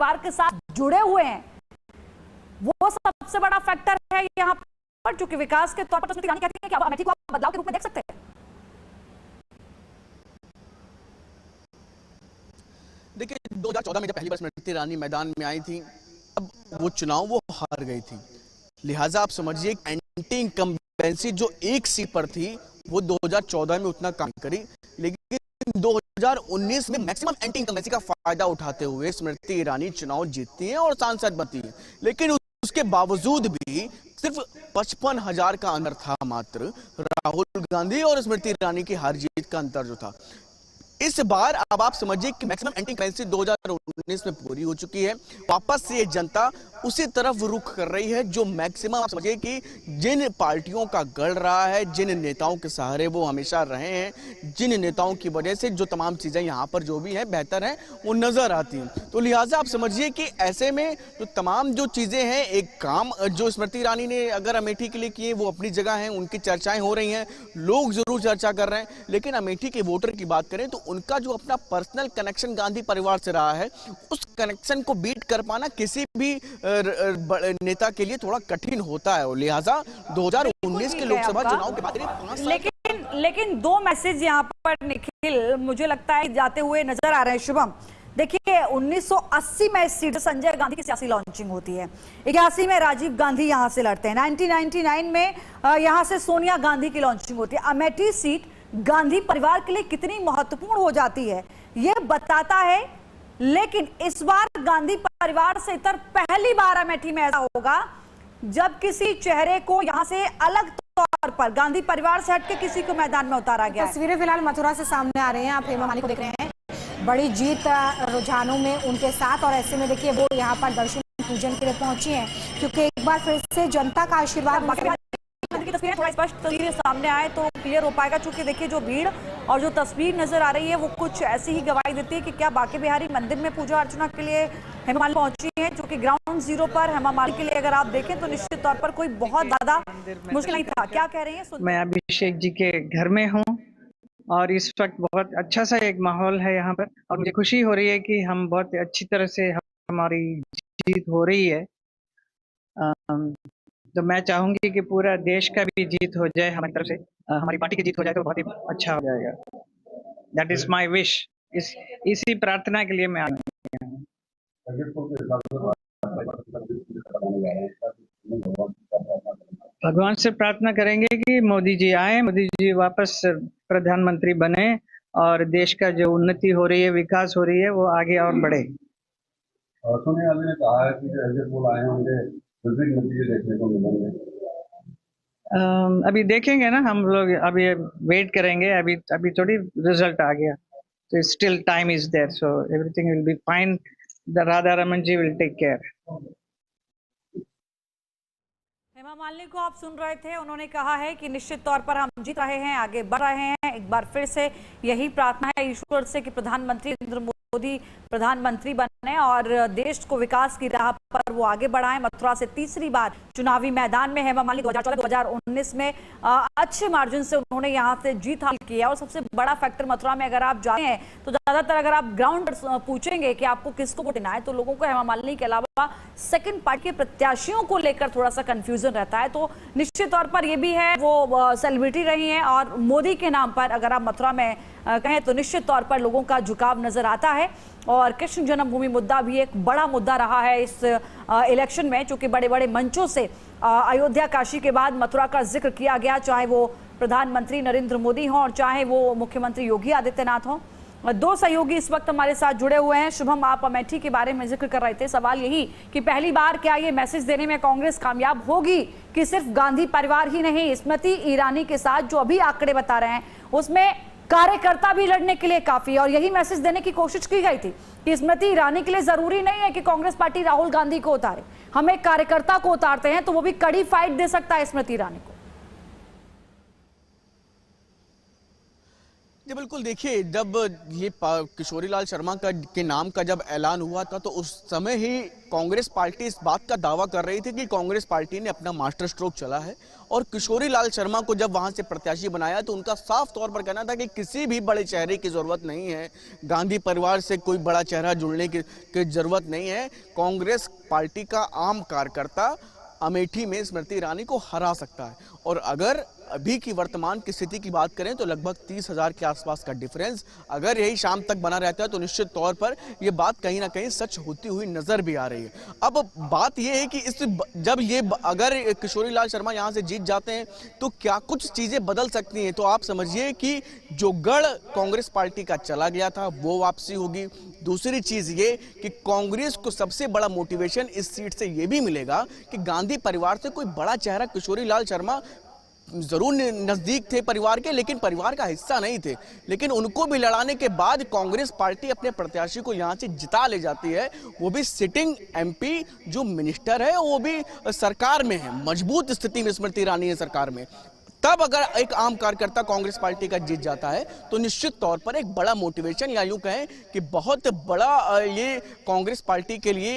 परिवार के साथ जुड़े हुए हैं, वो सबसे बड़ा फैक्टर है यहाँ पर, क्योंकि विकास के तौर पर स्मृति ईरानी कहती है कि आप अमेठी को आप बदलाव के रूप में देख सकते हैं। देखिए 2014 में जब पहली बार स्मृति ईरानी मैदान में आई थी, अब वो चुनाव वो हार गई थी, लिहाजा आप समझिए एंटी इनकम्बेंसी जो एक सीट पर थी वो 2014 में उतना काम करी, लेकिन 2019 में मैक्सिमम एंटी इनकम्बेंसी का फायदा उठाते हुए स्मृति ईरानी चुनाव जीतती हैं और सांसद बनती है। लेकिन उसके बावजूद भी सिर्फ 55,000 का अंतर था मात्र राहुल गांधी और स्मृति ईरानी की हार जीत का अंतर जो था। इस बार अब आप समझिए कि मैक्सिमम एंटी इनकम्बेंसी 2019 में पूरी हो चुकी है, वापस से ये जनता उसी तरफ रुख कर रही है जो मैक्सिमम आप समझिए कि जिन पार्टियों का गढ़ रहा है, जिन नेताओं के सहारे वो हमेशा रहे हैं, जिन नेताओं की वजह से जो तमाम चीज़ें यहाँ पर जो भी हैं बेहतर हैं वो नज़र आती हैं। तो लिहाजा आप समझिए कि ऐसे में जो तमाम जो चीज़ें हैं, एक काम जो स्मृति ईरानी ने अगर अमेठी के लिए किए वो अपनी जगह हैं, उनकी चर्चाएँ हो रही हैं, लोग ज़रूर चर्चा कर रहे हैं, लेकिन अमेठी के वोटर की बात करें तो उनका जो अपना पर्सनल कनेक्शन गांधी परिवार से रहा है, उस कनेक्शन को बीट कर पाना किसी भी नेता के लिए थोड़ा कठिन होता है। और लिहाजा 2019 के लोकसभा चुनाव के बाद लेकिन दो मैसेज यहाँ पर निखिल मुझे लगता है जाते हुए नजर आ रहे हैं। शुभम, देखिए 1980 में इस सीट संजय गांधी की सियासी लॉन्चिंग होती है, 81 में राजीव गांधी यहां से लड़ते हैं, 1999 में यहां से सोनिया गांधी की लॉन्चिंग होती है। अमेठी सीट गांधी परिवार के लिए कितनी महत्वपूर्ण हो जाती है ये बताता है। लेकिन इस बार गांधी परिवार से इतर पहली बार अमेठी में ऐसा होगा जब किसी चेहरे को यहां से अलग तौर पर गांधी परिवार से हटके किसी को मैदान में उतारा गया। तस्वीरें फिलहाल मथुरा से सामने आ रही हैं, आप हेमा मालिनी को देख रहे हैं, बड़ी जीत रुझानों में उनके साथ, और ऐसे में देखिए वो यहाँ पर दर्शन पूजन के लिए पहुंची हैं क्योंकि एक बार फिर से जनता का आशीर्वाद की तस्वीरें थोड़ा स्पष्ट तस्वीरें सामने आए तो क्लियर हो पाएगा। चूंकि देखिए जो भीड़ और जो तस्वीर नजर आ रही है वो कुछ ऐसी ही गवाही देती है कि क्या बांके बिहारी मंदिर में पूजा अर्चना के लिए हेमा मालिनी पहुंची है, जो कि ग्राउंड जीरो पर हेमा मालिनी के लिए अगर आप देखें तो निश्चित तौर पर कोई बहुत ज्यादा मुश्किल नहीं था। क्या कह रही है? मैं अभिषेक जी के घर में हूँ और इस वक्त बहुत अच्छा सा एक माहौल है यहाँ पर, और मुझे खुशी हो रही है कि हम बहुत अच्छी तरह से हमारी जीत हो रही है। तो मैं चाहूंगी कि पूरा देश का भी जीत हो जाए, हमारी तरफ से हमारी पार्टी की जीत हो जाए तो बहुत ही अच्छा हो जाएगा। That is my wish. इसी प्रार्थना के लिए मैं आया हूँ। भगवान से प्रार्थना करेंगे कि मोदी जी आए, मोदी जी वापस प्रधानमंत्री बने और देश का जो उन्नति हो रही है, विकास हो रही है, वो आगे और बढ़े। सोनिया गांधी ने कहा है कि जो एग्जिट पोल आए होंगे विभिन्न नतीजे देखने को मिलेंगे। अभी देखेंगे ना हम लोग, अभी वेट करेंगे, अभी थोड़ी रिजल्ट आ गया, तो still time is there, so everything will be fine. The Radha Raman ji will take care. Hema Malini को आप सुन रहे थे, उन्होंने कहा है कि निश्चित तौर पर हम जीत रहे हैं, आगे बढ़ रहे हैं। एक बार फिर से यही प्रार्थना है ईश्वर से कि प्रधानमंत्री नरेंद्र मोदी प्रधानमंत्री बने और देश को विकास की राह पर वो आगे बढ़ाएं। मथुरा से तीसरी बार चुनावी मैदान में हेमा मालिनी 2014-2019 में अच्छे मार्जिन से उन्होंने यहां से जीत हासिल की है। और सबसे बड़ा फैक्टर मथुरा में अगर आप जाते हैं तो ज्यादातर अगर आप ग्राउंड पर पूछेंगे कि आपको किसको वोट देना है तो लोगों को हेमा मालिनी के अलावा सेकंड पार्टी के प्रत्याशियों को लेकर थोड़ा सा कंफ्यूजन रहता है। तो निश्चित तौर पर ये भी है, वो सेलिब्रिटी रही हैं और मोदी के नाम पर अगर आप मथुरा में कहें तो निश्चित तौर पर लोगों का झुकाव नजर आता है। और कृष्ण जन्मभूमि मुद्दा भी एक बड़ा मुद्दा रहा है इस इलेक्शन में, चूंकि बड़े बड़े मंचों से अयोध्या काशी के बाद मथुरा का जिक्र किया गया, चाहे वो प्रधानमंत्री नरेंद्र मोदी हों और चाहे वो मुख्यमंत्री योगी आदित्यनाथ हों। दो सहयोगी इस वक्त हमारे साथ जुड़े हुए हैं। शुभम, आप अमेठी के बारे में जिक्र कर रहे थे, सवाल यही कि पहली बार क्या ये मैसेज देने में कांग्रेस कामयाब होगी कि सिर्फ गांधी परिवार ही नहीं, स्मृति ईरानी के साथ जो अभी आंकड़े बता रहे हैं उसमें कार्यकर्ता भी लड़ने के लिए काफी, और यही मैसेज देने की कोशिश की गई थी कि स्मृति ईरानी के लिए जरूरी नहीं है कि कांग्रेस पार्टी राहुल गांधी को उतारे, हम एक कार्यकर्ता को उतारते हैं तो वो भी कड़ी फाइट दे सकता है स्मृति ईरानी को। जी बिल्कुल, देखिए जब ये किशोरीलाल शर्मा के नाम का जब ऐलान हुआ था तो उस समय ही कांग्रेस पार्टी इस बात का दावा कर रही थी कि कांग्रेस पार्टी ने अपना मास्टर स्ट्रोक चला है और किशोरीलाल शर्मा को जब वहां से प्रत्याशी बनाया तो उनका साफ तौर पर कहना था कि किसी भी बड़े चेहरे की जरूरत नहीं है, गांधी परिवार से कोई बड़ा चेहरा जुड़ने की जरूरत नहीं है, कांग्रेस पार्टी का आम कार्यकर्ता अमेठी में स्मृति ईरानी को हरा सकता है। और अगर अभी की वर्तमान की स्थिति की बात करें तो लगभग 30,000 के आसपास का डिफरेंस अगर यही शाम तक बना रहता है तो निश्चित तौर पर यह बात कहीं ना कहीं सच होती हुई नजर भी आ रही है। अब बात यह है कि अगर किशोरीलाल शर्मा यहां से जीत जाते हैं तो क्या कुछ चीजें बदल सकती हैं। तो आप समझिए कि जो गढ़ कांग्रेस पार्टी का चला गया था वो वापसी होगी। दूसरी चीज ये कि कांग्रेस को सबसे बड़ा मोटिवेशन इस सीट से ये भी मिलेगा कि गांधी परिवार से कोई बड़ा चेहरा किशोरीलाल शर्मा जरूर नजदीक थे परिवार के, लेकिन परिवार का हिस्सा नहीं थे, लेकिन उनको भी लड़ाने के बाद कांग्रेस पार्टी अपने प्रत्याशी को यहां से जिता ले जाती है, वो भी सिटिंग एमपी जो मिनिस्टर है वो भी सरकार में है, मजबूत स्थिति में स्मृति ईरानी है सरकार में। तब अगर एक आम कार्यकर्ता कांग्रेस पार्टी का जीत जाता है तो निश्चित तौर पर एक बड़ा मोटिवेशन या यूं कहें कि बहुत बड़ा ये कांग्रेस पार्टी के लिए